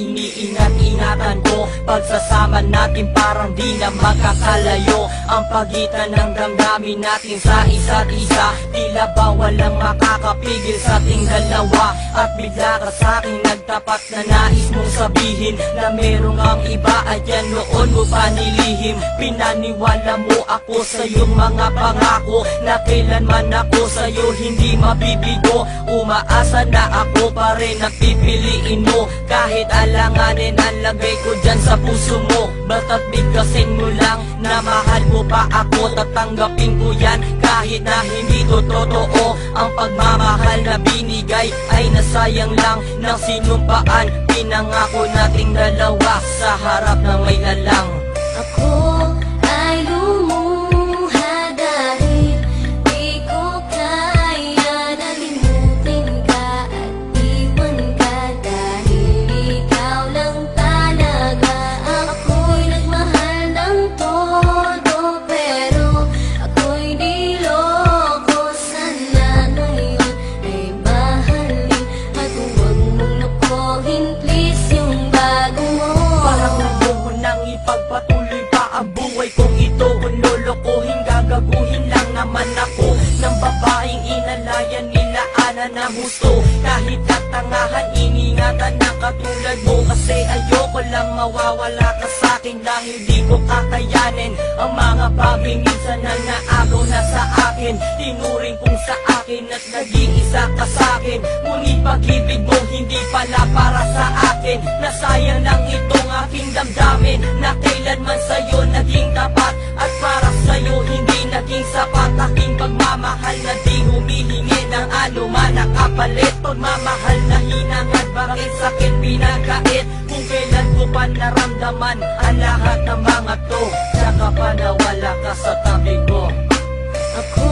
iniingat-ingatan ko. Pagsasama natin parang di na magkakalayo. Ang pagitan ng damdamin natin sa isa't isa, tila ba walang makakapigil sa ating dalawa. At bigla ka sa'king nagtapat na nais mong sabihin na merong ang iba at yan noon mo pa nilihim. Pinaniwala mo ako sa iyong mga pangako na kailanman ako sa'yo hindi mabibigo. Umaasa na ako pa rin na pipiliin mo, kahit alanganin ang lagay ko dyan sa puso mo. Basta't bigkasin mo lang na mahal mo pa ako, tatanggapin ko yan kahit na hindi to totoo. Ang pagmamahal na binigay ay nasayang lang ng sinumpaan. Pinangako nating dalawa sa harap ng may lalang. Ako ay lumuha dahil di ko kaya na limutin ka at iwan ka, dahil ikaw lang talaga. Ako'y nagmahal ng todo pero ako'y di loko. Sana ngayon ay mahalin at huwag mong lokohin please yung bago mo. Parang ayoko nang ipagpatuloy pa ang buhay kong ito. Kung lolokohin, gagaguhin lang naman ako ng babaeng inalayan nila ana na gusto. Kahit katangahan, iningatan na katulad mo. Kasi ayoko lang mawawala ka sa'kin dahil di ko kakayanin ang mga bagay minsan na naagaw na sa akin. Tinuring kong sa akin at nag-iisa ka sa'kin. Ngunit pag-ibig mo hindi pala para sa akin. Nasayang lang itong aking damdamin na kailanman sa'yo naging tapat. At para sa'yo hindi naging sapat aking pagmamahal na di humihingi ng anuman na kapalit. Pagmamahal na hinangad, bakit sa'kin pinagkait? Kung kailan ko pa naramdaman ang lahat ng mga to, tsaka pa nawala ka sa tabi ko. Ako